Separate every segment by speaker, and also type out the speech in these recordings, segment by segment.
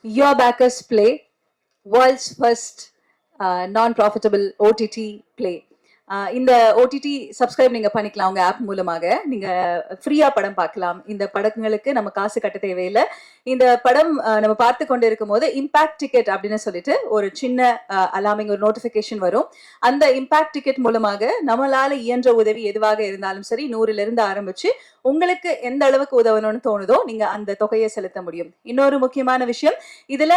Speaker 1: Your Backers Play, world's first non-profitable OTT play. இந்த OTT subscribe நீங்க பண்ணிக்கலாம் உங்க ஆப் மூலமாக. நீங்க ஃப்ரீயா படம் பார்க்கலாம். இந்த படங்களுக்கு நம்ம காசு கட்ட தேவையில்லை. இந்த படம் நம்ம பார்த்து கொண்டு இருக்கும் போது இம்பாக்ட் டிக்கெட் அப்படின்னு சொல்லிட்டு ஒரு சின்ன அலார்மிங் ஒரு நோட்டிபிகேஷன் வரும். அந்த இம்பாக்ட் டிக்கெட் மூலமாக நம்மளால இயன்ற உதவி எதுவாக இருந்தாலும் சரி 100ல இருந்து ஆரம்பிச்சு உங்களுக்கு எந்த அளவுக்கு உதவணும்னு தோணுதோ நீங்க அந்த தொகையை செலுத்த முடியும். இன்னொரு முக்கியமான விஷயம், இதுல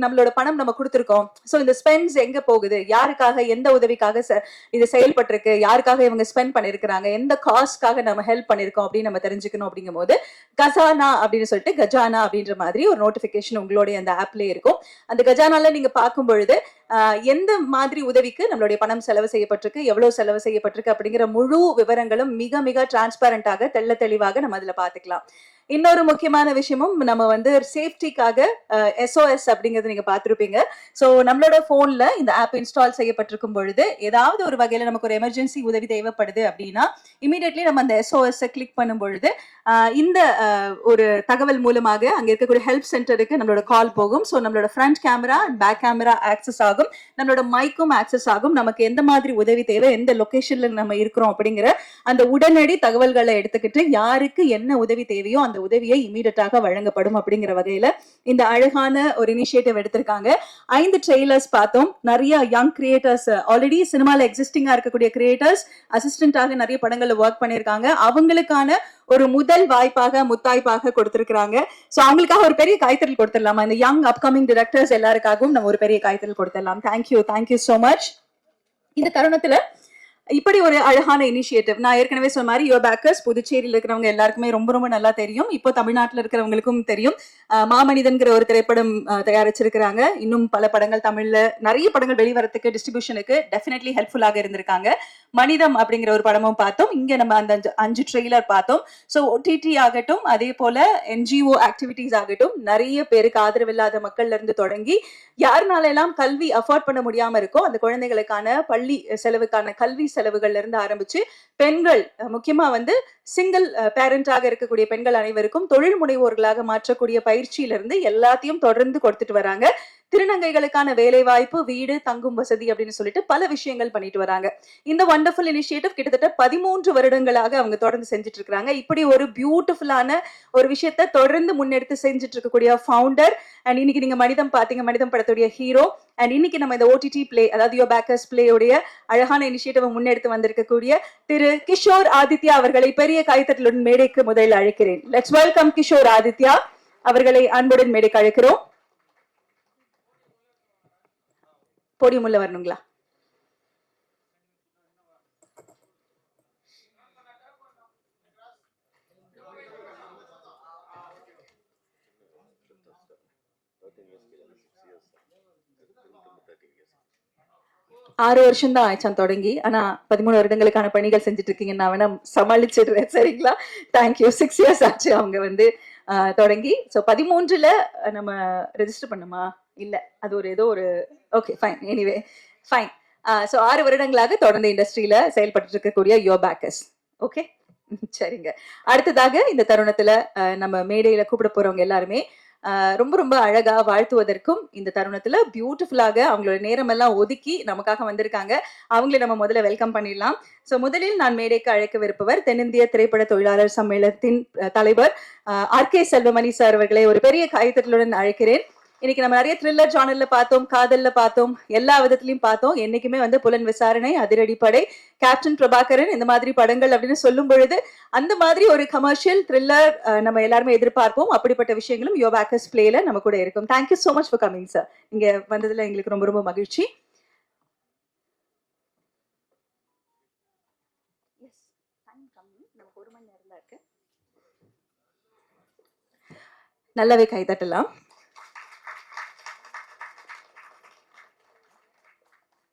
Speaker 1: நம்மளோட பணம் நம்ம கொடுத்துருக்கோம். ஸோ இந்த ஸ்பெண்ட்ஸ் எங்க போகுது, யாருக்காக எந்த உதவிக்காக இது செயல்பட்டிருக்கு, யாருக்காக இவங்க ஸ்பெண்ட் பண்ணிருக்கிறாங்க, எந்த காஸ்ட்காக நம்ம ஹெல்ப் பண்ணிருக்கோம் அப்படின்னு நம்ம தெரிஞ்சுக்கணும். அப்படிங்கும் போது கசானா அப்படின்னு சொல்லிட்டு கஜானா அப்படின்ற மாதிரி ஒரு நோட்டிபிகேஷன் உங்களுடைய அந்த ஆப்லயே இருக்கும். அந்த கஜானால நீங்க பார்க்கும் பொழுது எந்த மாதிரி உதவிக்கு நம்மளுடைய பணம் செலவு செய்யப்பட்டிருக்கு, எவ்வளவு செலவு செய்யப்பட்டிருக்கு அப்படிங்கிற முழு விவரங்களும் மிக மிக டிரான்ஸ்பரண்டாக தெள்ள தெளிவாக நம்ம அதுல பாத்துக்கலாம். இன்னொரு முக்கியமான விஷயமும் நம்ம சேஃப்டிக்காக SOS அப்படிங்கறது நீங்க பார்த்திருப்பீங்க. ஸோ நம்மளோட போன்ல இந்த ஆப் இன்ஸ்டால் செய்யப்பட்டிருக்கும் பொழுது ஏதாவது ஒரு வகையில நமக்கு ஒரு எமர்ஜென்சி உதவி தேவைப்படுது அப்படின்னா இமீடியட்லி நம்ம அந்த SOS கிளிக் பண்ணும் பொழுது இந்த ஒரு தகவல் மூலமாக அங்க இருக்கக்கூடிய ஹெல்ப் சென்டருக்கு நம்மளோட கால் போகும். ஸோ நம்மளோட front camera and back camera access ஆகும், நம்மளோட மைக்கும் ஆக்சஸ் ஆகும். நமக்கு எந்த மாதிரி உதவி தேவை, எந்த லொகேஷன்ல நம்ம இருக்கிறோம் அப்படிங்கிற அந்த உடனடி தகவல்களை எடுத்துக்கிட்டு யாருக்கு என்ன உதவி தேவையோ அந்த உதவியை இமீடியட்டாக வழங்கப்படும். அப்படிங்கிற வகையில இந்த அழகான ஒரு இனிஷியேட்டிவ் எடுத்திருக்காங்க. 5 ட்ரெய்லர்ஸ் பார்த்தோம். நிறைய யங் கிரியேட்டர்ஸ், ஆல்ரெடி சினிமால எக்ஸிஸ்டிங்கா இருக்கக்கூடிய கிரியேட்டர்ஸ் அசிஸ்டன்டாக நிறைய படங்கள்ல ஒர்க் பண்ணிருக்காங்க. அவங்களுக்கான ஒரு முதல் வாய்ப்பாக முத்தாய்ப்பாக கொடுத்திருக்காங்க. சோ அவங்களுக்காக ஒரு பெரிய கைத்தறல் கொடுத்துடலாமா? இந்த யங் அப்கமிங் டிரெக்டர்ஸ் எல்லாருக்காகவும் நம்ம ஒரு பெரிய கைத்தறல் கொடுத்துடலாம். Thank you so much. இந்த தருணத்துல இப்படி ஒரு அழகான இனிஷியேட்டிவ், நான் ஏற்கனவே சொன்ன மாதிரி யுவர் பேக்கர்ஸ் புதுச்சேரியில் இருக்கிறவங்க எல்லாருக்குமே ரொம்ப ரொம்ப நல்லா தெரியும். இப்போ தமிழ்நாட்டில் இருக்கிறவங்களுக்கும் தெரியும். மாமனிதன்கிற ஒரு திரைப்படம் தயாரிச்சிருக்கிறாங்க. இன்னும் பல படங்கள் தமிழ்ல நிறைய படங்கள் வெளிவரத்துக்கு டிஸ்ட்ரிபியூஷனுக்கு டெஃபினெட்லி ஹெல்ப்ஃபுல்லாக இருந்திருக்காங்க. மனிதம் அப்படிங்கிற ஒரு படமும் பார்த்தோம். இங்க நம்ம அந்த 5 ட்ரெய்லர் பார்த்தோம். ஸோ OTT ஆகட்டும், அதே போல NGO ஆக்டிவிட்டிஸ் ஆகட்டும், நிறைய பேருக்கு ஆதரவில்லாத மக்கள்ல இருந்து தொடங்கி யாருனால எல்லாம் கல்வி அஃபோர்ட் பண்ண முடியாம இருக்கோ அந்த குழந்தைகளுக்கான பள்ளி செலவுக்கான கல்வி செலவுகள்ல இருந்து ஆரம்பிச்சு பெண்கள், முக்கியமா சிங்கிள் பேரண்டாக இருக்கக்கூடிய பெண்கள் அனைவருக்கும் தொழில் முனைவோர்களாக மாற்றக்கூடிய பயிற்சியிலிருந்து எல்லாத்தையும் தொடர்ந்து கொடுத்துட்டு வராங்க. திருநங்கைகளுக்கான வேலை வாய்ப்பு, வீடு, தங்கும் வசதி அப்படின்னு சொல்லிட்டு பல விஷயங்கள் பண்ணிட்டு வராங்க. இந்த வண்டர்ஃபுல் இனிஷியேட்டிவ் கிட்டத்தட்ட 13 வருடங்களாக அவங்க தொடர்ந்து செஞ்சுட்டு இருக்காங்க. இப்படி ஒரு பியூட்டிஃபுல்லான ஒரு விஷயத்த தொடர்ந்து முன்னெடுத்து செஞ்சுட்டு இருக்கக்கூடிய ஃபவுண்டர் அண்ட் இன்னைக்கு நீங்க மனிதம் பாத்தீங்க, மனிதம் படத்துடைய ஹீரோ. அண்ட் இன்னைக்கு நம்ம இந்த OTT பிளே, அதாவது யுவர் பேக்கர்ஸ் பிளே உடைய அழகான இனிஷியேட்டிவ் முன்னெடுத்து வந்திருக்கக்கூடிய திரு கிஷோர் ஆதித்யா அவர்களை பெரிய கைத்தட்டலுடன் மேடைக்கு முதலில் அழைக்கிறேன். லெட்ஸ் வெல்கம் கிஷோர் ஆதித்யா அவர்களை அன்புடன் மேடைக்கு அழைக்கிறோம். போடியம் உள்ள வரணுங்களா? ஆறு வருஷம் தான் ஆயிடுச்சான் தொடங்கி. ஆனா 13 வருடங்களுக்கான பணிகள் செஞ்சுட்டு இருக்கீங்க. நான் வேணா சமாளிச்சிடுறேன், சரிங்களா? தேங்க்யூ. 6 இயர்ஸ் ஆச்சு அவங்க தொடங்கி. ஸோ 13ல நம்ம ரெஜிஸ்டர் பண்ணுமா? இல்ல, அது ஏதோ ஒரு okay fine, anyway fine. So 6 வருடங்களாக தொடர்ந்து இண்டஸ்ட்ரியில செயல்பட்டு இருக்கக்கூடிய யுவர் பேக்கர்ஸ். ஓகே, சரிங்க. அடுத்ததாக இந்த தருணத்துல நம்ம மேடையில கூப்பிட போறவங்க எல்லாருமே ரொம்ப ரொம்ப அழகா வாழ்த்துவதற்கும் இந்த தருணத்துல பியூட்டிஃபுல்லாக அவங்களோட நேரம் எல்லாம் ஒதுக்கி நமக்காக வந்திருக்காங்க. அவங்களை நம்ம முதல்ல வெல்கம் பண்ணிடலாம். சோ முதலில் நான் மேடைக்கு அழைக்கவிருப்பவர் தென்னிந்திய திரைப்பட தொழிலாளர் சம்மேளனத்தின் தலைவர் RK செல்வமணி சார் அவர்களை ஒரு பெரிய கைத்தட்டலுடன் அழைக்கிறேன். இன்னைக்கு நம்ம நிறைய த்ரில்லர் ஜானர்ல பார்த்தோம், காதல்ல பார்த்தோம், எல்லா விதத்திலையும் பார்த்தோம். என்னைக்குமே புலன் விசாரணை, அதிரடிப்படை, கேப்டன் பிரபாகரன் இந்த மாதிரி படங்கள் அப்படின்னு சொல்லும் பொழுது அந்த மாதிரி ஒரு கமர்ஷியல் த்ரில்லர் நம்ம எல்லாருமே எதிர்பார்ப்போம். அப்படிப்பட்ட விஷயங்களும் யுவர் பேக்கர்ஸ் பிளேல நம்ம கூட இருக்கும். Thank you so much for coming sir. இங்க வந்ததுல எங்களுக்கு ரொம்ப ரொம்ப மகிழ்ச்சி. நல்லாவே கைதட்டலாம்.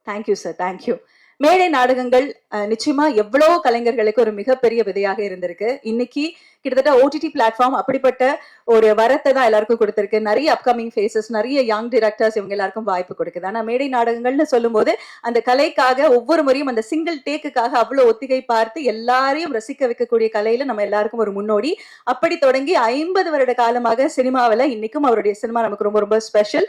Speaker 1: Thank you sir, thank you. மேடை நாடகங்கள் நிச்சயமா எவ்வளவு கலைஞர்களுக்கு ஒரு மிகப்பெரிய விதையாக இருந்திருக்கு. இன்னைக்கு கிட்டத்தட்ட ஓடிடி பிளாட்ஃபார்ம் அப்படிப்பட்ட ஒரு வரத்தை தான் எல்லாருக்கும் கொடுத்திருக்கு. நிறைய அப்கமிங் ஃபேஸஸ், நிறைய யங் டிரெக்டர்ஸ் இவங்க எல்லாருக்கும் வாய்ப்பு கொடுக்குது. ஆனா மேடை நாடகங்கள்னு சொல்லும்போது அந்த கலைக்காக ஒவ்வொரு முறையும் அந்த சிங்கிள் டேக்குக்காக அவ்வளவு ஒத்திகை பார்த்து எல்லாரையும் ரசிக்க வைக்கக்கூடிய கலையில நம்ம எல்லாருக்கும் ஒரு முன்னோடி. அப்படி தொடங்கி 50 வருட காலமாக சினிமாவில் இன்னைக்கும் அவருடைய சினிமா நமக்கு ரொம்ப ரொம்ப ஸ்பெஷல்.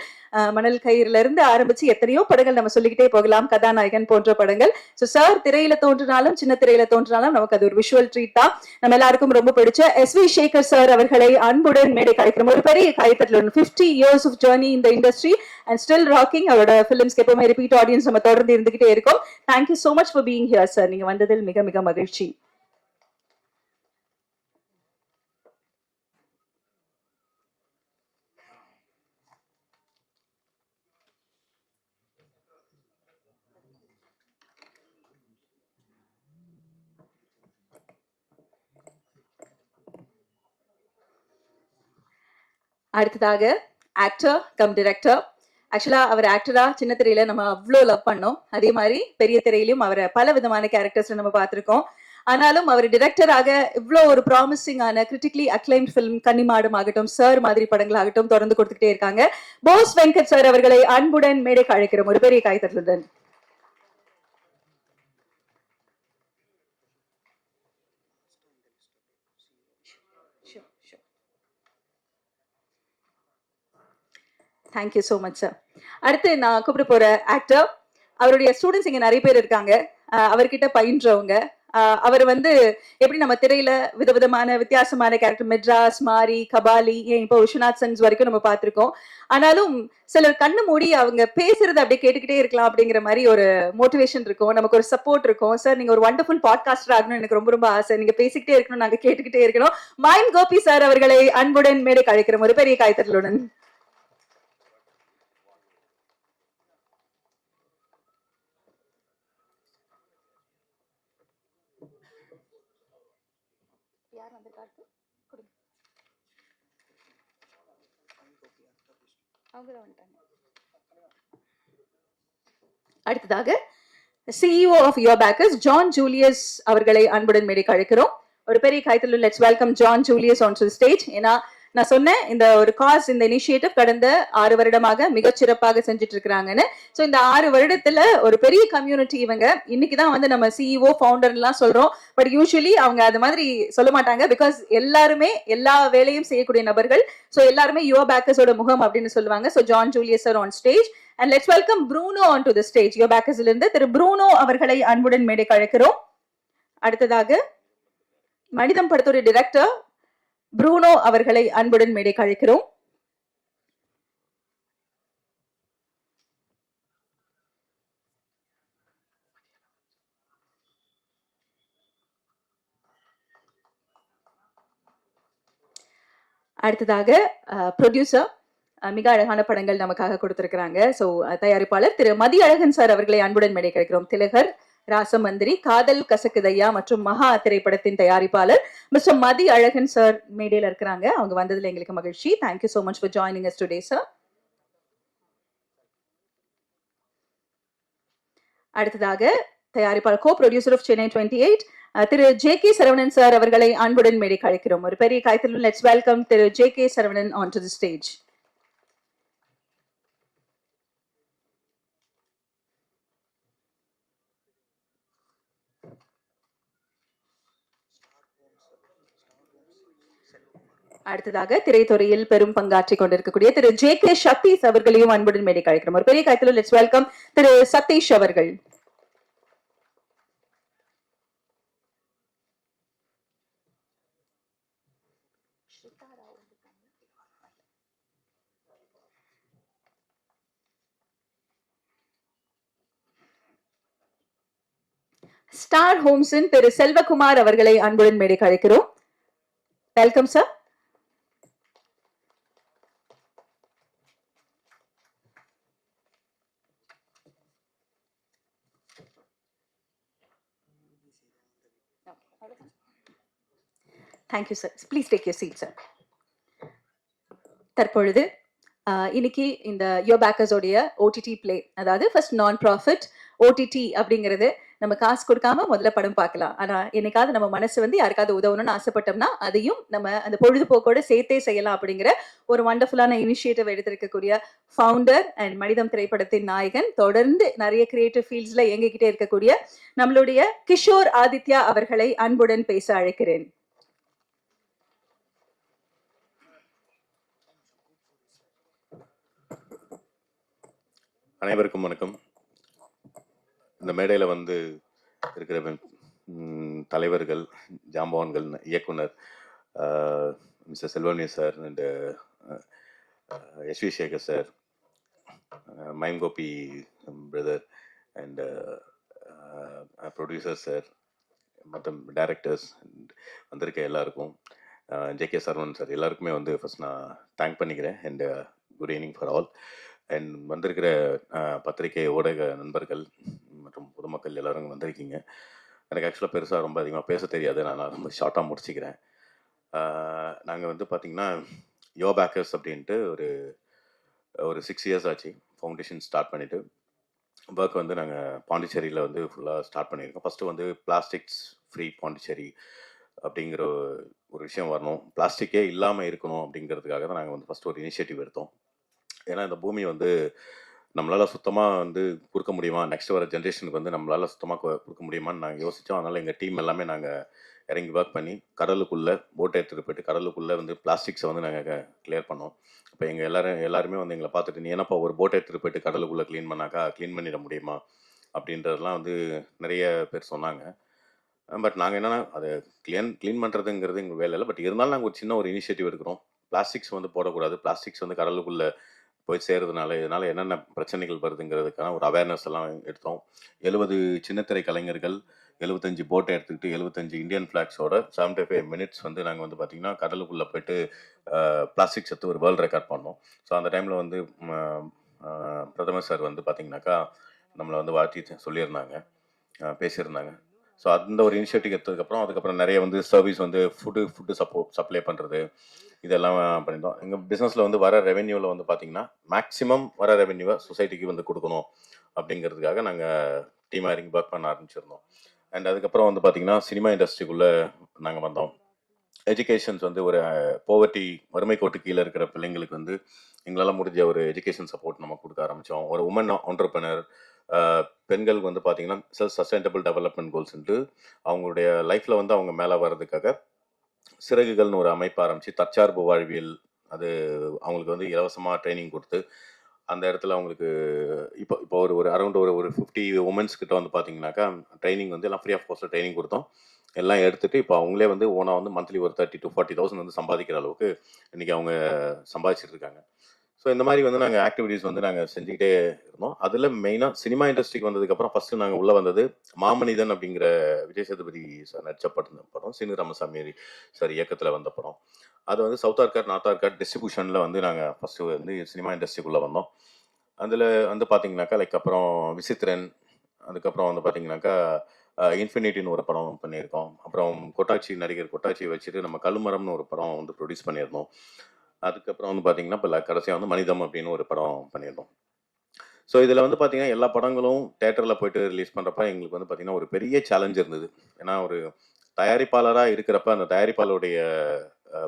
Speaker 1: மணல் கயிறுல இருந்து ஆரம்பிச்சு எத்தனையோ படங்கள் நம்ம சொல்லிக்கிட்டே போகலாம், கதாநாயகன் போன்ற படங்கள். ஸோ சார் திரையில தோன்றினாலும் சின்ன திரையில தோன்றினாலும் நமக்கு அது ஒரு விஷுவல் ட்ரீட் தான். நம்ம எல்லாருக்கும் ரொம்ப பிடிச்ச SV சேகர் சார் அவர்களை அன்புடன் மேடை கழிக்கிறோம். ஒரு பெரிய கைத்தட்டல். 50 years of journey in the industry and still rocking. அவரோட ஃபிலிம்ஸ்க்கு எப்பவுமே ரிப்பீட் ஆடியன்ஸ் நம்ம தொடர்ந்து இருந்துகிட்டே இருக்கோம். Thank you so much for being here sir. நீங்க வந்ததில் மிக மிக மகிழ்ச்சி. அடுத்ததாக ஆக்டர் கம் டிரெக்டர். ஆக்சுவலா அவர் ஆக்டரா சின்ன திரையில நம்ம அவ்வளோ லவ் பண்ணோம். அதே மாதிரி பெரிய திரையிலும் அவரை பல விதமான கேரக்டர்ஸ் நம்ம பார்த்திருக்கோம். ஆனாலும் அவர் டிரெக்டராக இவ்வளோ ஒரு ப்ராமிசிங்கான கிரிட்டிக்கலி அக்ளைம்ட் ஃபிலிம் கன்னிமாடம் ஆகட்டும், சார் மாதிரி படங்கள் ஆகட்டும் தொடர்ந்து கொடுத்துக்கிட்டே இருக்காங்க. போஸ் வெங்கட் சார் அவர்களை அன்புடன் மேடைக்கு அழைக்கிறோம். ஒரு பெரிய கைத்தட்டலுடன். Thank you so much sir. அடுத்து நான் கூப்பிட போற ஆக்டர், அவருடைய ஸ்டூடெண்ட்ஸ் இங்க நிறைய பேர் இருக்காங்க. அவர்கிட்ட பயின்றவங்க. அவர் வந்து எப்படி நம்ம திரையில விதவிதமான வித்தியாசமான கேரக்டர், மெட்ராஸ், மாரி, கபாலி, ஏன் இப்போ விஸ்வநாத் சன்ஸ் வரைக்கும் நம்ம பார்த்திருக்கோம். ஆனாலும் சிலர் கண்ணு மூடி அவங்க பேசுறது அப்படியே கேட்டுக்கிட்டே இருக்கலாம் அப்படிங்கிற மாதிரி ஒரு மோட்டிவேஷன் இருக்கும், நமக்கு ஒரு சப்போர்ட் இருக்கும். சார் நீங்க ஒரு வண்டர்ஃபுல் பாட்காஸ்டர் ஆகணும் எனக்கு ரொம்ப ரொம்ப ஆசை. நீங்க பேசிக்கிட்டே இருக்கணும், நாங்க கேட்டுக்கிட்டே இருக்கணும். மைம் கோபி சார் அவர்களை அன்புடன் மேடை அழைக்கிறோம். ஒரு பெரிய கைத்தட்டலுடன். அடுத்ததாக CEO of Your Backers John Julius அவர்களை அன்புடன் மேடைக்கு அழைக்கிறோம். ஒரு பெரிய கைத்தட்டல். Let's welcome John Julius on to the stage. ஏன்னா நான் சொன்னேன் இந்த ஒரு காஸ், இந்த இனிஷியேட்டிவ் கடந்த 6 வருடமாக மிகச்சிறப்பாக செஞ்சுட்டு இருக்கிறாங்கன்னு. ஸோ இந்த 6 வருடத்துல ஒரு பெரிய கம்யூனிட்டி இவங்க. இன்னைக்குதான் வந்து நம்ம CEO ஃபவுண்டர்லாம் சொல்றோம். பட் யூஸ்வலி அவங்க அது மாதிரி சொல்ல மாட்டாங்க. பிகாஸ் எல்லாருமே எல்லா வேலையும் செய்யக்கூடிய நபர்கள். ஸோ எல்லாருமே யுவர் பேக்கர்ஸோட முகம் அப்படின்னு சொல்லுவாங்க. So John Julius sir on stage. And let's welcome Bruno onto the stage. Your backers இருந்து திரு ப்ரூனோ அவர்களை அன்புடன் மேடைக்கு அழைக்கிறோம். அடுத்ததாக மனிதம் படத்துடைய டைரக்டர் ப்ரூனோ அவர்களை அன்புடன் மேடைக்கு அழைக்கிறோம். அடுத்ததாக ப்ரொடியூசர் மிக அழகான படங்கள் நமக்காக கொடுத்திருக்கிறாங்க. சோ தயாரிப்பாளர் திரு மதி அழகன் சார் அவர்களை அன்புடன் மேடை கிடைக்கிறோம். திலகர், ராசமந்திரி, காதல் கசக்குதையா மற்றும் மகா திரைப்படத்தின் தயாரிப்பாளர் மிஸ்டர் மதி அழகன் சார் மேடையில இருக்கிறாங்க. அவங்க வந்ததுல எங்களுக்கு மகிழ்ச்சி. Thank you so much for joining us today sir. அடுத்ததாக தயாரிப்பாளர் co producer of Chennai 28 Thiru JK Saravanan sir அவர்களை அன்புடன் மேடைக்கு அழைக்கிறோம். ஒரு பெரிய கைத்தட்டல். Let's welcome Thiru JK Saravanan onto the stage. அடுத்ததாக திரைத்துறையில் பெரும் பங்காற்றிக் கொண்டிருக்கக்கூடிய திரு JK சதீஷ் அவர்களையும் அன்புடன் மேடைக்கு அழைக்கிறோம். ஒரு பெரிய கைத்தட்டல். லெட்ஸ் வெல்கம் திரு சதீஷ் அவர்கள். ஸ்டார் ஹோம்ஸின் திரு செல்வகுமார் அவர்களை அன்புடன் மேடைக்கு அழைக்கிறோம். Welcome sir. Thank you sir. Please take your seat sir. தற்பொழுது இன்னைக்கு இந்த யோர் பேக்கர்ஸ் உடைய OTT பிளே, அதாவது ஃபர்ஸ்ட் நான் ப்ராஃபிட் OTT அப்படிங்கிறது நம்ம காசு கொடுக்காம முதல்ல படம் பார்க்கலாம். ஆனா என்னைக்காவது நம்ம மனசு வந்து யாருக்காவது உதவணும்னு ஆசைப்பட்டோம்னா அதையும் நம்ம அந்த பொழுதுபோக்கோட சேர்த்தே செய்யலாம் அப்படிங்கிற ஒரு வண்டர்ஃபுல்லான இனிஷியேட்டிவ் எடுத்திருக்கக்கூடிய ஃபவுண்டர் அண்ட் மனிதம் திரைப்படத்தின் நாயகன், தொடர்ந்து நிறைய கிரியேட்டிவ் ஃபீல்ட்ஸ்ல இயங்கிக்கிட்டே இருக்கக்கூடிய நம்மளுடைய கிஷோர் ஆதித்யா அவர்களை அன்புடன் பேச அழைக்கிறேன்.
Speaker 2: அனைவருக்கும் வணக்கம். இந்த மேடையில் வந்து இருக்கிற தலைவர்கள், ஜாம்பவான்கள், இயக்குனர் mister Selvamani sir and SV Sekar sir, mime Gopi brother and producer sir, மற்ற டைரக்டர்ஸ் வந்திருக்க எல்லாருக்கும், ஜே.கே. சரவணன் சார், எல்லாருக்குமே வந்து ஃபர்ஸ்ட் நான் தேங்க் பண்ணிக்கிறேன். And good evening for all. And வந்திருக்கிற பத்திரிகை ஊடக நண்பர்கள் மற்றும் பொதுமக்கள் எல்லாரும் வந்திருக்கீங்க. எனக்கு ஆக்சுவலாக பெருசாக ரொம்ப அதிகமாக பேச தெரியாது, நான் ரொம்ப ஷார்ட்டாக முடிச்சுக்கிறேன். நாங்கள் வந்து பார்த்திங்கன்னா யோ பேக்கர்ஸ் அப்படின்ட்டு ஒரு 6 இயர்ஸ் ஆச்சு ஃபவுண்டேஷன் ஸ்டார்ட் பண்ணிவிட்டு. ஒர்க் வந்து நாங்கள் பாண்டிச்சேரியில் வந்து ஃபுல்லாக ஸ்டார்ட் பண்ணியிருக்கோம். ஃபஸ்ட்டு வந்து பிளாஸ்டிக்ஸ் ஃப்ரீ பாண்டிச்சேரி அப்படிங்கிற ஒரு விஷயம் வரணும், பிளாஸ்டிக்கே இல்லாமல் இருக்கணும் அப்படிங்கிறதுக்காக தான் நாங்கள் வந்து ஃபஸ்ட்டு ஒரு இனிஷியேட்டிவ் எடுத்தோம். ஏன்னா இந்த பூமி வந்து நம்மளால் சுத்தமாக வந்து கொடுக்க முடியுமா, நெக்ஸ்ட் வர ஜென்ரேஷனுக்கு வந்து நம்மளால் சுத்தமாக கொடுக்க முடியுமான்னு நாங்கள் யோசித்தோம். அதனால் எங்கள் டீம் எல்லாமே நாங்கள் இறங்கி ஒர்க் பண்ணி கடலுக்குள்ளே போட்டை எடுத்துகிட்டு போய்ட்டு கடலுக்குள்ளே வந்து பிளாஸ்டிக்ஸை வந்து நாங்கள் கிளியர் பண்ணோம். இப்போ எங்கள் எல்லாருமே வந்து எங்களை பார்த்துட்டு, நீ என்னப்பா ஒரு போட்டை எடுத்துகிட்டு போய்ட்டு கடலுக்குள்ளே க்ளீன் பண்ணிட முடியுமா அப்படின்றதெல்லாம் வந்து நிறைய பேர் சொன்னாங்க. பட் நாங்கள் என்னென்னா அதை க்ளீன் பண்ணுறதுங்கிறது எங்கள் வேலை இல்லை. பட் இருந்தாலும் நாங்கள் ஒரு சின்ன ஒரு இனிஷியேட்டிவ் எடுக்கிறோம். பிளாஸ்டிக்ஸ் வந்து போடக்கூடாது, பிளாஸ்டிக்ஸ் வந்து கடலுக்குள்ளே போய் சேர்றதுனால இதனால் என்னென்ன பிரச்சனைகள் வருதுங்கிறதுக்கான ஒரு அவேர்னஸ் எல்லாம் எடுத்தோம். 70 சின்னத்திரை கலைஞர்கள் 75 போட்டை எடுத்துக்கிட்டு 75 இந்தியன் ஃப்ளாக்ஸோட 75 மினிட்ஸ் வந்து நாங்கள் வந்து பார்த்திங்கன்னா கடலுக்குள்ளே போய்ட்டு பிளாஸ்டிக் சத்து ஒரு வேர்ல்டு ரெக்கார்ட் பண்ணோம். ஸோ அந்த டைமில் வந்து பிரதமர் சார் வந்து பார்த்திங்கனாக்கா நம்மளை வந்து வாழ்த்தி சொல்லியிருந்தாங்க, பேசியிருந்தாங்க. ஸோ அந்த ஒரு இனிஷியேட்டிவ் அதுக்கப்புறம் நிறைய வந்து சர்வீஸ் வந்து ஃபுட்டு சப்ளை பண்ணுறது, இதெல்லாம் பண்ணியிருந்தோம். எங்கள் பிஸ்னஸில் வந்து வர ரெவென்யூவில் வந்து பார்த்திங்கன்னா மேக்ஸிமம் வர ரெவென்யூவை சொசைட்டிக்கு வந்து கொடுக்கணும் அப்படிங்கிறதுக்காக நாங்கள் டீமாக இறங்கி ஒர்க் பண்ண ஆரம்பிச்சிருந்தோம். அண்ட் அதுக்கப்புறம் வந்து பார்த்திங்கன்னா சினிமா இண்டஸ்ட்ரிக்குள்ளே நாங்கள் வந்தோம். எஜுகேஷன்ஸ் வந்து ஒரு போவர்ட்டி, வறுமை கோட்டு கீழே இருக்கிற பிள்ளைங்களுக்கு வந்து எங்களால் முடிஞ்ச ஒரு எஜுகேஷன் சப்போர்ட் நம்ம கொடுக்க ஆரம்பித்தோம். ஒரு உமன் ஆண்டர்ப்ரனர், பெண்களுக்கு வந்து பார்த்திங்கன்னா செல்ஃப் சஸ்டைனபிள் டெவலப்மெண்ட் கோல்ஸ்ன்ட்டு அவங்களுடைய லைஃப்பில் வந்து அவங்க மேலே வர்றதுக்காக சிறகுகள்னு ஒரு அமைப்பு ஆரம்பித்து தற்சார்பு வாழ்வியல், அது அவங்களுக்கு வந்து இலவசமாக ட்ரைனிங் கொடுத்து அந்த இடத்துல அவங்களுக்கு இப்போ ஒரு அரௌண்ட் ஒரு 50 உமன்ஸ் கிட்ட வந்து பார்த்தீங்கன்னாக்கா ட்ரைனிங் வந்து எல்லாம் ஃப்ரீ ஆஃப் காஸ்ட்டில் ட்ரைனிங் கொடுத்தோம். எல்லாம் எடுத்துகிட்டு இப்போ அவங்களே வந்து ஓனாக வந்து மந்த்லி ஒரு 30,000 to 40,000 வந்து சம்பாதிக்கிற அளவுக்கு இன்றைக்கி அவங்க சம்பாதிச்சிட்டு இருக்காங்க. ஸோ இந்த மாதிரி வந்து நாங்கள் ஆக்டிவிட்டீஸ் வந்து நாங்கள் செஞ்சுக்கிட்டே இருந்தோம். அதில் மெயினாக சினிமா இண்டஸ்ட்ரிக்கு வந்ததுக்கப்புறம் ஃபஸ்ட்டு நாங்கள் உள்ளே வந்தது மாமனிதன் அப்படிங்கிற விஜய் சேதுபதி சார் நடித்த படம், சீனு ராமசாமி சார் இயக்கத்தில் வந்த படம். அது வந்து சவுத் ஆர்காட், நார்த் ஆர்காட் டிஸ்ட்ரிபியூஷனில் வந்து நாங்கள் ஃபஸ்ட்டு வந்து சினிமா இண்டஸ்ட்ரிக்குள்ளே வந்தோம். அதில் வந்து பார்த்தீங்கன்னாக்கா அப்புறம் விசித்திரன், அதுக்கப்புறம் வந்து பார்த்தீங்கன்னாக்கா இன்ஃபினிட்டின்னு ஒரு படம் பண்ணியிருக்கோம். அப்புறம் நடிகர் கொட்டாச்சியை வச்சுட்டு நம்ம கழுமரம்னு ஒரு படம் வந்து ப்ரொடியூஸ் பண்ணியிருந்தோம். அதுக்கப்புறம் வந்து பார்த்தீங்கன்னா இப்போ கடைசியாக வந்து மனிதம் அப்படின்னு ஒரு படம் பண்ணியிருந்தோம். ஸோ இதில் வந்து பார்த்தீங்கன்னா எல்லா படங்களும் தேட்டரில் போய்ட்டு ரிலீஸ் பண்ணுறப்ப எங்களுக்கு வந்து பார்த்தீங்கன்னா ஒரு பெரிய சேலஞ்ச் இருந்தது. ஏன்னா ஒரு தயாரிப்பாளராக இருக்கிறப்ப அந்த தயாரிப்பாளருடைய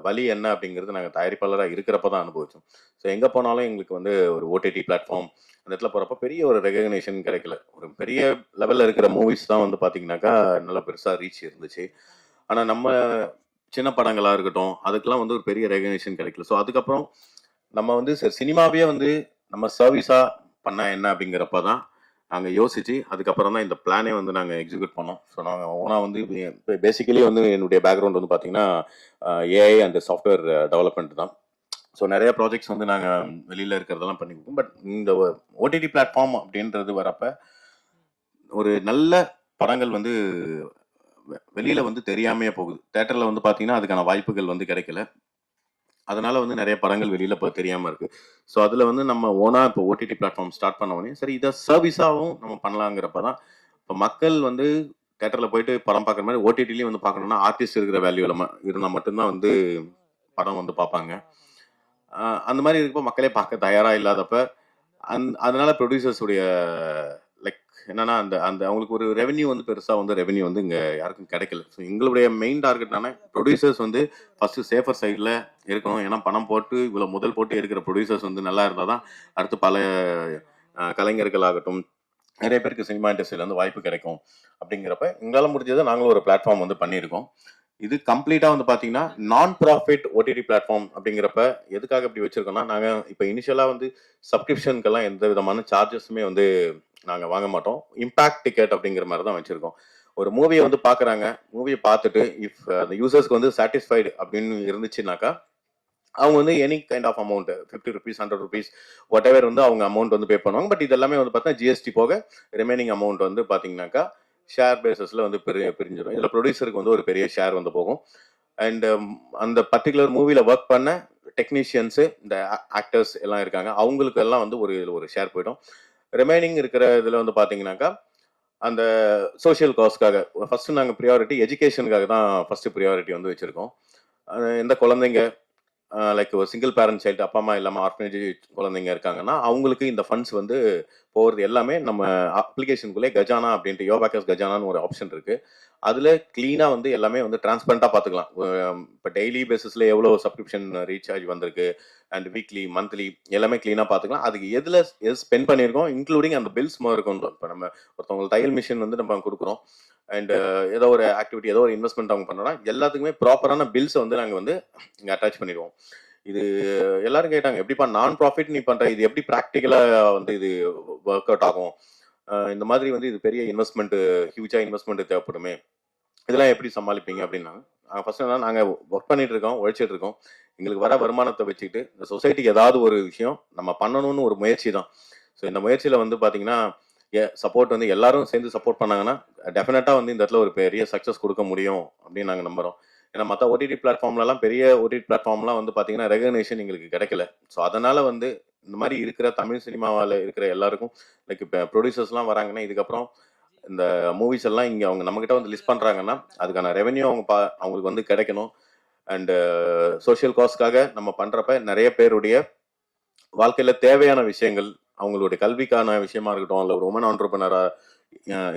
Speaker 2: வழி என்ன அப்படிங்கிறது நாங்கள் தயாரிப்பாளராக இருக்கிறப்ப தான் அனுபவித்தோம். ஸோ எங்கே போனாலும் எங்களுக்கு வந்து ஒரு ஓடிடி பிளாட்ஃபார்ம் அந்த இடத்துல போகிறப்ப பெரிய ஒரு ரெகக்னேஷன் கிடைக்கல. ஒரு பெரிய லெவலில் இருக்கிற மூவிஸ் தான் வந்து பார்த்தீங்கன்னாக்கா நல்லா பெருசாக ரீச் இருந்துச்சு. ஆனால் நம்ம சின்ன படங்களாக இருக்கட்டும் அதுக்கெல்லாம் வந்து ஒரு பெரிய ரெகக்னேஷன் கிடைக்கல. ஸோ அதுக்கப்புறம் நம்ம வந்து சினிமாவே வந்து நம்ம சர்வீஸாக பண்ணால் என்ன அப்படிங்கிறப்ப தான் நாங்கள் யோசித்து அதுக்கப்புறம் தான் இந்த பிளானே வந்து நாங்கள் எக்ஸிக்யூட் பண்ணோம். ஸோ நாங்கள் ஓனாக வந்து பேசிக்கலி வந்து என்னுடைய பேக்ரவுண்ட் வந்து பார்த்திங்கன்னா ஏஐ அண்ட் சாஃப்ட்வேர் டெவலப்மெண்ட் தான். ஸோ நிறைய ப்ராஜெக்ட்ஸ் வந்து நாங்கள் வெளியில் இருக்கிறதெல்லாம் பண்ணியிருக்கோம். பட் இந்த ஓடிடி பிளாட்ஃபார்ம் அப்படின்றது வரப்போ ஒரு நல்ல படங்கள் வந்து வெளியில் வந்து தெரியாமையே போகுது. தேட்டரில் வந்து பார்த்தீங்கன்னா அதுக்கான வாய்ப்புகள் வந்து கிடைக்கல. அதனால வந்து நிறைய படங்கள் வெளியில் இப்போ தெரியாமல் இருக்குது. ஸோ அதில் வந்து நம்ம ஓனாக இப்போ ஓடிடி பிளாட்ஃபார்ம் ஸ்டார்ட் பண்ண உடனே சரி இதை சர்வீஸாகவும் நம்ம பண்ணலாங்கிறப்ப தான் இப்போ மக்கள் வந்து தேட்டரில் போயிட்டு படம் பார்க்குற மாதிரி ஓடிடிலையும் வந்து பார்க்கணுன்னா ஆர்டிஸ்ட் இருக்கிற வேல்யூவில் இருந்தால் மட்டும்தான் வந்து படம் வந்து பார்ப்பாங்க. அந்த மாதிரி இருக்கப்போ மக்களே பார்க்க தயாராக இல்லாதப்ப அதனால ப்ரொடியூசர்ஸுடைய லைக் என்னன்னா அந்த அந்த அவங்களுக்கு ஒரு ரெவென்யூ வந்து பெருசாக வந்து ரெவென்யூ வந்து இங்கே யாருக்கும் கிடைக்கல. ஸோ எங்களுடைய மெயின் டார்கெட் என்னன்னா ப்ரொடியூசர்ஸ் வந்து ஃபர்ஸ்ட் சேஃபர் சைடில் இருக்கணும். ஏன்னா பணம் போட்டு இவ்வளோ முதல் போட்டு எடுக்கிற ப்ரொடியூசர்ஸ் வந்து நல்லா இருந்தால் தான் அடுத்து பல கலைஞர்கள் ஆகட்டும் நிறைய பேருக்கு சினிமா இண்டஸ்ட்ரியில வந்து வாய்ப்பு கிடைக்கும். அப்படிங்கிறப்ப எங்களால் முடிஞ்சதை நாங்களும் ஒரு பிளாட்ஃபார்ம் வந்து பண்ணியிருக்கோம். இது கம்ப்ளீட்டா வந்து பாத்தீங்கன்னா நான் ப்ராஃபிட் ஓடிடி பிளாட்ஃபார்ம் அப்படிங்கிறப்ப எதுக்காக இப்படி வச்சிருக்கோம்னா, நாங்க இப்போ இனிஷியலா வந்து சப்ஸ்கிரிப்ஷனுக்கெல்லாம் எந்த விதமான சார்ஜஸுமே வந்து நாங்க வாங்க மாட்டோம். இம்பாக்ட் டிக்கெட் அப்படிங்கிற மாதிரி தான் வச்சிருக்கோம். ஒரு மூவியை வந்து பாக்குறாங்க, மூவியை பார்த்துட்டு இஃப் அந்த யூசர்ஸ்க்கு வந்து சாட்டிஸ்ஃபைடு அப்படின்னு இருந்துச்சுனாக்கா அவங்க வந்து any kind of amount 50 rupees 100 rupees whatever வந்து அவங்க அமௌண்ட் வந்து பே பண்ணுவாங்க. பட் இது எல்லாமே வந்து பார்த்தா ஜிஎஸ்டி போக ரிமைனிங் அமௌண்ட் வந்து பார்த்தீங்கன்னாக்கா ஷேர் பேசஸ்ல வந்து பிரிஞ்சிடும். இதில் ப்ரொடியூசருக்கு வந்து ஒரு பெரிய ஷேர் வந்து போகும். அண்ட் அந்த பர்டிகுலர் மூவியில் ஒர்க் பண்ண டெக்னீஷியன்ஸு இந்த ஆக்டர்ஸ் எல்லாம் இருக்காங்க, அவங்களுக்கு எல்லாம் வந்து ஒரு ஷேர் போயிடும். ரிமைனிங் இருக்கிற இதில் வந்து பார்த்தீங்கன்னாக்கா அந்த சோஷியல் காஸ்க்காக ஃபர்ஸ்ட் நாங்கள் ப்ரியாரிட்டி எஜுகேஷனுக்காக தான் ஃபர்ஸ்ட் ப்ரியாரிட்டி வந்து வச்சிருக்கோம். எந்த குழந்தைங்க லைக் ஒரு சிங்கிள் பேரண்ட் சைல்டு அப்பா அம்மா இல்லாமல் ஆர்ஃபனேஜ் குழந்தைங்க இருக்காங்கன்னா அவங்களுக்கு இந்த ஃபண்ட்ஸ் வந்து போகிறது எல்லாமே நம்ம அப்ளிகேஷனுக்குள்ளே கஜானா அப்படின்ட்டு யோபாக்கஸ் கஜானான்னு ஒரு ஆப்ஷன் இருக்கு. அதில் கிளீனாக வந்து எல்லாமே வந்து டிரான்ஸ்பரண்டாக பார்த்துக்கலாம். இப்போ டெய்லி பேசிஸில் எவ்வளோ சப்ஸ்கிரிப்ஷன் ரீசார்ஜ் வந்திருக்கு அண்ட் வீக்லி மந்த்லி எல்லாமே கிளீனாக பார்த்துக்கலாம். அதுக்கு எது ஸ்பெண்ட் பண்ணியிருக்கோம் இன்க்ளூடிங் அந்த பில்ஸ் மாதிரி இருக்கும். இப்போ நம்ம ஒருத்தவங்களுக்கு தையல் மிஷின் வந்து நம்ம கொடுக்குறோம் அண்ட் ஏதோ ஒரு ஆக்டிவிட்டி ஏதோ ஒரு இன்வெஸ்ட்மெண்ட் அவங்க பண்ணுறோம்னா எல்லாத்துக்குமே ப்ராப்பரான பில்ஸை வந்து நாங்கள் வந்து இங்கே அட்டாச் பண்ணிடுவோம். இது எல்லாரும் கேட்டாங்க, எப்படிப்பா நான் ப்ராஃபிட் நீ பண்ற, இது எப்படி ப்ராக்டிக்கலா வந்து இது ஒர்க் அவுட் ஆகும்? இந்த மாதிரி வந்து இது பெரிய இன்வெஸ்ட்மெண்ட், ஹியூஜா இன்வெஸ்ட்மெண்ட் தேவைப்படுமே, இதெல்லாம் எப்படி சமாளிப்பீங்க அப்படின்னா, ஃபர்ஸ்ட் என்ன நாங்கள் ஒர்க் பண்ணிட்டு இருக்கோம், உழைச்சிட்டு இருக்கோம். எங்களுக்கு வர வருமானத்தை வச்சுக்கிட்டு இந்த சொசைட்டிக்கு ஏதாவது ஒரு விஷயம் நம்ம பண்ணணும்னு ஒரு முயற்சி தான். ஸோ இந்த முயற்சியில வந்து பாத்தீங்கன்னா சப்போர்ட் வந்து எல்லாரும் சேர்ந்து சப்போர்ட் பண்ணாங்கன்னா டெஃபினட்டா வந்து இந்த இடத்துல ஒரு பெரிய சக்சஸ் கொடுக்க முடியும் அப்படின்னு நாங்கள் நம்புறோம். ஏன்னா மற்ற ஓடிடி பிளாட்ஃபார்ம்லலாம் பெரிய ஓடிடி பிளாட்ஃபார்ம்லாம் வந்து பார்த்தீங்கன்னா ரெகக்னேஷன் எங்களுக்கு கிடைக்கல. ஸோ அதனால வந்து இந்த மாதிரி இருக்கிற தமிழ் சினிமாவில் இருக்கிற எல்லாருக்கும் லைக் இப்போ ப்ரொடியூசர்ஸ்லாம் வராங்கன்னா இதுக்கப்புறம் இந்த மூவிஸ் எல்லாம் இங்கே அவங்க நம்மக்கிட்ட வந்து லிஸ்ட் பண்ணுறாங்கன்னா அதுக்கான ரெவென்யூ அவங்களுக்கு வந்து கிடைக்கணும். அண்டு சோஷியல் காஸ்ட்காக நம்ம பண்ணுறப்ப நிறைய பேருடைய வாழ்க்கையில் தேவையான விஷயங்கள் அவங்களுடைய கல்விக்கான விஷயமா இருக்கட்டும், இல்லை ஒரு உமன் ஆண்டர்பிரனரா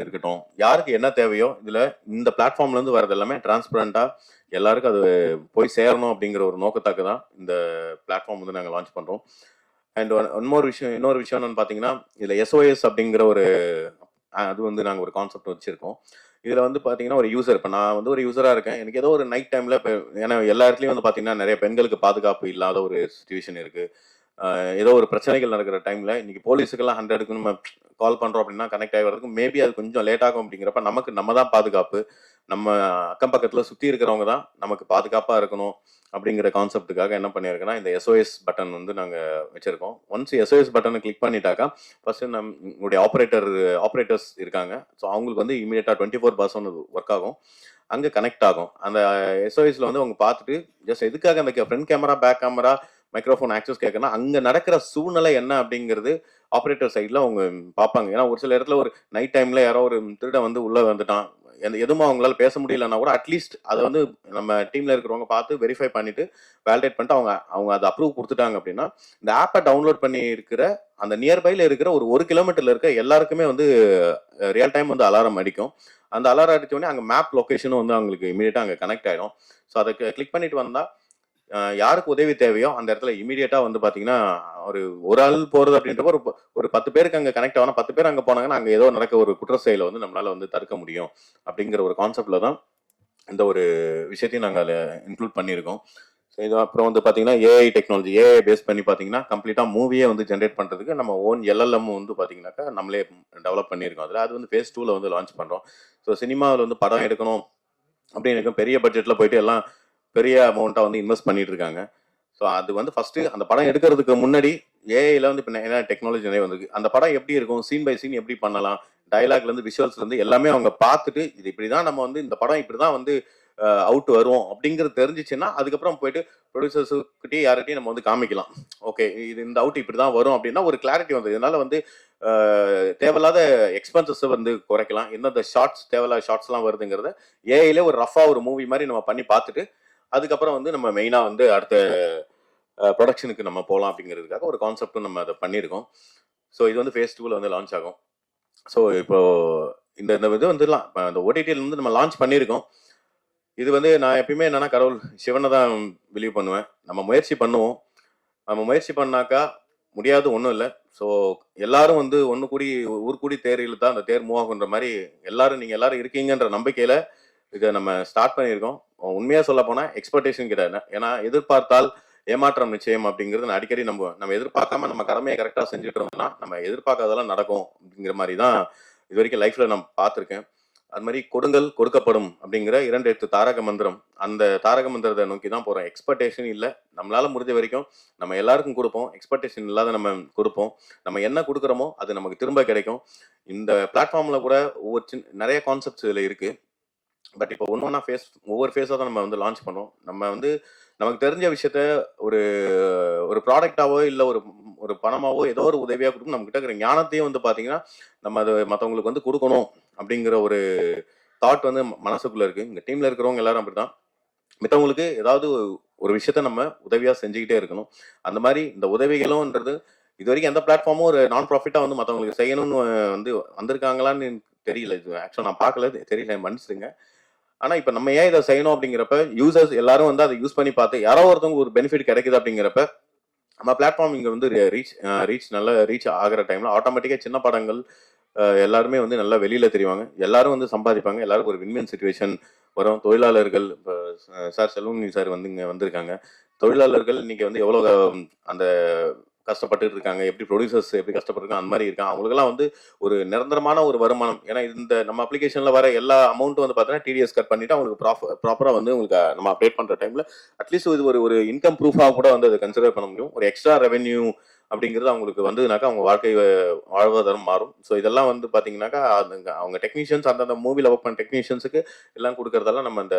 Speaker 2: இருக்கட்டும், யாருக்கு என்ன தேவையோ இதுல இந்த பிளாட்ஃபார்ம்ல இருந்து வரது எல்லாமே டிரான்ஸ்பரண்டா எல்லாருக்கும் அது போய் சேரணும் அப்படிங்கிற ஒரு நோக்கத்தாக்கு தான் இந்த பிளாட்ஃபார்ம் வந்து நாங்கள் லான்ச் பண்றோம். அண்ட் இன்னொரு விஷயம் என்னன்னு பாத்தீங்கன்னா இதுல எஸ்ஓஎஸ் அப்படிங்கிற ஒரு அது வந்து நாங்கள் ஒரு கான்செப்ட் வச்சிருக்கோம். இதுல வந்து பாத்தீங்கன்னா ஒரு யூசர், இப்போ நான் வந்து ஒரு யூசரா இருக்கேன், எனக்கு ஏதோ ஒரு நைட் டைம்ல இப்போ ஏன்னா எல்லா இடத்துலயும் வந்து பாத்தீங்கன்னா நிறைய பெண்களுக்கு பாதுகாப்பு இல்லாத ஒரு சுச்சுவேஷன் இருக்கு. ஏதோ ஒரு பிரச்சனைகள் நடக்கிற டைம்ல இன்னைக்கு போலீஸுக்கெல்லாம் 100க்கு நம்ம கால் பண்றோம் அப்படின்னா கனெக்ட் ஆகி வரதுக்கு மேபி அது கொஞ்சம் லேட் ஆகும். அப்படிங்கிறப்ப நமக்கு நம்ம தான் பாதுகாப்பு, நம்ம அக்கம் பக்கத்துல சுத்தி இருக்கிறவங்க தான் நமக்கு பாதுகாப்பா இருக்கணும் அப்படிங்கிற கான்செப்டுக்காக என்ன பண்ணியிருக்கேன்னா இந்த எஸ்ஓஎஸ் பட்டன் வந்து நாங்க வச்சிருக்கோம். ஒன்ஸ் எஸ்ஓஎஸ் பட்டனை கிளிக் பண்ணிட்டாக்கா ஃபர்ஸ்ட் நம்மளுடைய ஆப்ரேட்டர்ஸ் இருக்காங்க. ஸோ அவங்களுக்கு வந்து இமீடியட்டா 24/7 ஒர்க் ஆகும், அங்க கனெக்ட் ஆகும். அந்த எஸ்ஓஎஸ்ல வந்து அவங்க பார்த்துட்டு ஜஸ்ட் எதுக்காக அந்த front camera back camera microphone access கேட்கணும், அங்க நடக்கிற சூழ்நிலை என்ன அப்படிங்கிறது ஆப்ரேட்டர் சைட்ல அவங்க பார்ப்பாங்க. ஏன்னா ஒரு சில இடத்துல ஒரு நைட் டைம்ல யாரோ ஒரு திருடன் வந்து உள்ள வந்துட்டான், எதுவும் அவங்களால பேச முடியலன்னா கூட அட்லீஸ்ட் அதை வந்து நம்ம டீம்ல இருக்கிறவங்க பார்த்து வெரிஃபை பண்ணிட்டு வேலிடேட் பண்ணிட்டு அவங்க அதை அப்ரூவ் கொடுத்துட்டாங்க அப்படின்னா இந்த ஆப்பை டவுன்லோட் பண்ணி இருக்கிற அந்த நியர்பைல இருக்கிற ஒரு கிலோமீட்டர்ல இருக்க எல்லாருக்குமே வந்து ரியல் டைம் வந்து அலாரம் அடிக்கும். அந்த அலாரம் அடிச்சோடனே அங்கே மேப் லொக்கேஷனும் வந்து அவங்களுக்கு இமீடியட்டா அங்கே கனெக்ட் ஆயிடும். ஸோ அதை கிளிக் பண்ணிட்டு வந்தா யாருக்கு உதவி தேவையோ அந்த இடத்துல இமீடியட்டா வந்து பாத்தீங்கன்னா ஒரு ஆள் போறது அப்படின்றப்ப ஒரு 10 பேருக்கு அங்க கனெக்ட் ஆகணும், 10 பேர் அங்க போனாங்கன்னா அங்க ஏதோ நடக்க ஒரு குற்ற செயலை வந்து நம்மளால வந்து தடுக்க முடியும் அப்படிங்கிற ஒரு கான்செப்ட்ல தான் இந்த ஒரு விஷயத்தையும் நாங்கள் அதில் இன்க்ளூட் பண்ணியிருக்கோம். ஸோ இது அப்புறம் வந்து பார்த்தீங்கன்னா ஏஐ டெக்னாலஜி, ஏஐ பேஸ் பண்ணி பார்த்தீங்கன்னா கம்ப்ளீட்டாக மூவியே வந்து ஜென்ரேட் பண்ணுறதுக்கு நம்ம ஓன் எல்எல்எம் வந்து பார்த்தீங்கன்னாக்கா நம்மளே டெவலப் பண்ணியிருக்கோம். அதில் அது வந்து ஃபேஸ் 2ல வந்து லான்ச் பண்ணுறோம். ஸோ சினிமாவில் வந்து படம் எடுக்கணும் அப்படின்னு பெரிய பட்ஜெட்டில் போயிட்டு எல்லாம் பெரிய அமௌண்ட்டாக வந்து இன்வெஸ்ட் பண்ணிட்டு இருக்காங்க. ஸோ அது வந்து ஃபர்ஸ்ட் அந்த படம் எடுக்கிறதுக்கு முன்னாடி ஏஐல வந்து இப்போ என்ன டெக்னாலஜி நிறைய வந்து அந்த படம் எப்படி இருக்கும், சீன் பை சீன் எப்படி பண்ணலாம், டைலாக்ல இருந்து விஷுவல்ஸ்ல இருந்து எல்லாமே அவங்க பார்த்துட்டு இது இப்படிதான் நம்ம வந்து இந்த படம் இப்படிதான் வந்து அவுட் வரும் அப்படிங்கிறது தெரிஞ்சிச்சுன்னா அதுக்கப்புறம் போயிட்டு ப்ரொடியூசர்ஸ்கிட்டே யார்கிட்டையும் நம்ம வந்து காமிக்கலாம். ஓகே இது இந்த அவுட் இப்படிதான் வரும் அப்படின்னா ஒரு கிளாரிட்டி வந்து இதனால வந்து தேவையில்லாத எக்ஸ்பென்சஸ் வந்து குறைக்கலாம். எந்தெந்த ஷார்ட்ஸ் தேவையில்லாத ஷார்ட்ஸ் எல்லாம் வருதுங்கிறத ஏஐல ஒரு ரஃபா ஒரு மூவி மாதிரி நம்ம பண்ணி பார்த்துட்டு அதுக்கப்புறம் வந்து நம்ம மெயினா வந்து அடுத்த ப்ரொடக்ஷனுக்கு நம்ம போகலாம் அப்படிங்கிறதுக்காக ஒரு கான்செப்டும் நம்ம அதை பண்ணியிருக்கோம். ஸோ இது வந்து ஃபேஸ் 2ல வந்து லான்ச் ஆகும். ஸோ இப்போ இந்த இந்த இது வந்துடலாம். அந்த ஓடிடியில் வந்து நம்ம லான்ச் பண்ணியிருக்கோம். இது வந்து நான் எப்பயுமே என்னன்னா கடவுள் சிவனை தான் பிலீவ் பண்ணுவேன். நம்ம முயற்சி பண்ணுவோம். நம்ம முயற்சி பண்ணாக்கா முடியாது ஒன்றும் இல்லை. ஸோ எல்லாரும் வந்து ஒன்று கூடி ஊர் கூடி தேர் இழுத்தா அந்த தேர் மூவ் ஆகுன்ற மாதிரி எல்லாரும் நீங்கள் எல்லாரும் இருக்கீங்கன்ற நம்பிக்கையில் இதை நம்ம ஸ்டார்ட் பண்ணியிருக்கோம். உண்மையாக சொல்ல போனால் எக்ஸ்பெக்டேஷன் கிடையாது. ஏன்னா எதிர்பார்த்தால் ஏமாற்றம் நிச்சயம் அப்படிங்கிறது நான் அடிக்கடி நம்ம எதிர்பார்க்காம நம்ம கடமையை கரெக்டாக செஞ்சுட்டோம்னா நம்ம எதிர்பார்க்காதெல்லாம் நடக்கும் அப்படிங்கிற மாதிரி தான் இது வரைக்கும் லைஃப்ல நான் பார்த்துருக்கேன். அது மாதிரி கொடுங்கள் கொடுக்கப்படும் அப்படிங்கிற 2 எழுத்து தாரக மந்திரம், அந்த தாரக மந்திரத்தை நோக்கி தான் போறோம். எக்ஸ்பெக்டேஷன் இல்லை, நம்மளால முடிஞ்ச வரைக்கும் நம்ம எல்லாருக்கும் கொடுப்போம். எக்ஸ்பெக்டேஷன் இல்லாத நம்ம கொடுப்போம். நம்ம என்ன கொடுக்குறோமோ அது நமக்கு திரும்ப கிடைக்கும். இந்த பிளாட்ஃபார்ம்ல கூட ஒவ்வொரு நிறைய கான்செப்ட்ஸ் இதில் இருக்கு. பட் இப்போ ஒவ்வொன்றா ஒவ்வொரு ஃபேஸாக தான் நம்ம வந்து லான்ச் பண்ணோம். நம்ம வந்து நமக்கு தெரிஞ்ச விஷயத்த ஒரு ஒரு ப்ராடக்டாவோ இல்லை ஒரு ஒரு பணமாவோ ஏதோ ஒரு உதவியாக கொடுக்கும். நம்ம கிட்ட இருக்கிற ஞானத்தையும் வந்து பார்த்தீங்கன்னா நம்ம அதை மற்றவங்களுக்கு வந்து கொடுக்கணும் அப்படிங்கிற ஒரு தாட் வந்து மனசுக்குள்ள இருக்கு. இந்த டீம்ல இருக்கிறவங்க எல்லாரும் அப்படிதான். மற்றவங்களுக்கு ஏதாவது ஒரு விஷயத்த நம்ம உதவியாக செஞ்சுக்கிட்டே இருக்கணும். அந்த மாதிரி இந்த உதவிகளும்ன்றது இது வரைக்கும் எந்த பிளாட்ஃபார்மும் ஒரு நான் ப்ராஃபிட்டாக வந்து மற்றவங்களுக்கு செய்யணும்னு வந்து வந்திருக்காங்களான்னு தெரியல. இது ஆக்சுவலாக நான் பார்க்கல, தெரியல, மன்னிச்சிடுங்க. ஆனா இப்ப நம்ம ஏன் இதை செய்யணும் அப்படிங்கிறப்ப யூசர்ஸ் எல்லாரும் வந்து அதை யூஸ் பண்ணி பார்த்து யாரோ ஒருத்தவங்க ஒரு பெனிஃபிட் கிடைக்குது அப்படிங்கிறப்ப நம்ம பிளாட்ஃபார்ம் இங்க வந்து ரீச் நல்ல ரீச் ஆகிற டைம்ல ஆட்டோமேட்டிக்கா சின்ன படங்கள் எல்லாருமே வந்து நல்லா வெளியில தெரிவாங்க. எல்லாரும் வந்து சம்பாதிப்பாங்க. எல்லாருக்கும் ஒரு வின்வின் சுச்சுவேஷன் வரும். தொழிலாளர்கள் சார் செல்வமணி சார் வந்து இங்க வந்திருக்காங்க. தொழிலாளர்கள் இன்னைக்கு வந்து எவ்வளவு அந்த கஷ்டப்பட்டு இருக்காங்க, எப்படி ப்ரொடியூசர்ஸ் எப்படி கஷ்டப்பட்டுருக்காங்க அந்த மாதிரி இருக்காங்க. அவங்களுக்கெல்லாம் வந்து ஒரு நிரந்தரமான ஒரு வருமானம். ஏன்னா இந்த நம்ம அப்ளிகேஷன்ல வர எல்லா அமௌண்ட்டும் வந்து பார்த்தீங்கன்னா டிடிஎஸ் கட் பண்ணிட்டு அவங்களுக்கு ப்ராப்பராக வந்து உங்களுக்கு நம்ம அப்டேட் பண்ற டைம்ல அட்லீஸ்ட் இது ஒரு இன்கம் ப்ரூஃபாக கூட வந்து அதை கன்சிடர் பண்ண முடியும். ஒரு எக்ஸ்ட்ரா ரெவென்யூ அப்படிங்கிறது அவங்களுக்கு வந்ததுனாக்கா அவங்க வாழ்க்கை வாழ்வாதாரம் மாறும். ஸோ இதெல்லாம் வந்து பார்த்தீங்கன்னாக்கா அவங்க டெக்னீஷியன்ஸ் அந்தந்த மூவியில் ஒர்க் பண்ண டெக்னீஷியன்ஸுக்கு எல்லாம் கொடுக்கறதெல்லாம் நம்ம அந்த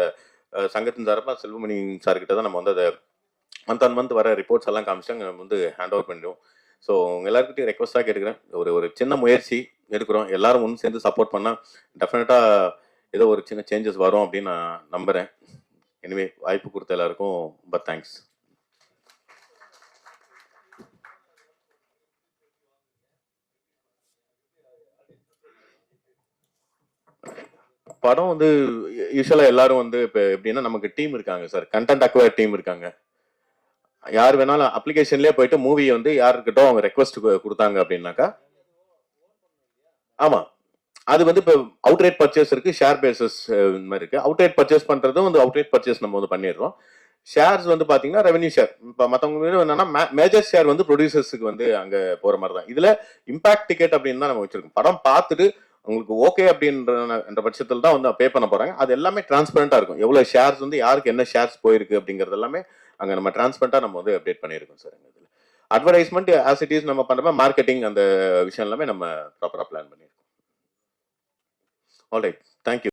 Speaker 2: சங்கத்தின் சார்பாக செல்வமணி சார்கிட்ட தான் நம்ம வந்து அதை மந்த் வர ரிப்போர்ட்ஸ் எல்லாம் காமிச்சிட்டு அங்கே வந்து ஹேண்ட் ஓவர் பண்ணிடுவோம். ஸோ உங்க எல்லாருக்கிட்டையும் ரெக்வஸ்டாக கேட்டுக்கிறேன். ஒரு சின்ன முயற்சி எடுக்கிறோம். எல்லாரும் ஒன்று சேர்ந்து சப்போர்ட் பண்ணால் டெஃபினட்டாக ஏதோ ஒரு சின்ன சேஞ்சஸ் வரும் அப்படின்னு நான் நம்புகிறேன். எனிவே வாய்ப்பு கொடுத்த எல்லாருக்கும் ரொம்ப தேங்க்ஸ். படம் வந்து யூஸ்வலாக எல்லாரும் வந்து இப்போ எப்படின்னா நமக்கு டீம் இருக்காங்க சார், கண்டென்ட் அக்வயர் டீம் இருக்காங்க. யார் வேணாலும் அப்ளிகேஷன்லயே போயிட்டு மூவி வந்து யாருக்கிட்ட அவங்க ரெக்வஸ்ட் கொடுத்தாங்க அப்படின்னாக்கா, ஆமா அது வந்து இப்போ அவுட்ரேட் பர்ச்சேஸ் இருக்கு, ஷேர் பேசஸ் மாதிரி இருக்கு. அவுட்ரேட் பர்ச்சேஸ் பண்றதும் வந்து அவுட்ரேட் பர்ச்சேஸ் நம்ம வந்து பண்ணிடுறோம். ஷேர்ஸ் வந்து பாத்தீங்கன்னா ரெவன்யூ ஷேர். இப்போ மற்றவங்க என்னன்னா மேஜர் ஷேர் வந்து ப்ரொடியூசர்ஸுக்கு வந்து அங்க போற மாதிரி தான். இதுல இம்பாக்ட் டிக்கெட் அப்படின்னு தான் நம்ம வச்சிருக்கோம். படம் பார்த்துட்டு உங்களுக்கு ஓகே அப்படின்ற பட்சத்தில் தான் வந்து பே பண்ண போறாங்க. அது எல்லாமே டிரான்ஸ்பரண்டா இருக்கும். எவ்வளவு ஷேர்ஸ் வந்து யாருக்கு என்ன ஷேர்ஸ் போயிருக்கு அப்படிங்கிறது எல்லாமே அங்க நம்ம டிரான்ஸ்பரண்டா நம்ம வந்து அப்டேட் பண்ணியிருக்கோம் சார். இதுல அட்வர்டைஸ்மெண்ட் ஆஸ் இட் இஸ் நம்ம பண்ற மார்க்கெட்டிங் அந்த விஷயம் எல்லாமே நம்ம ப்ராப்பரா பிளான் பண்ணியிருக்கோம். Alright, thank you.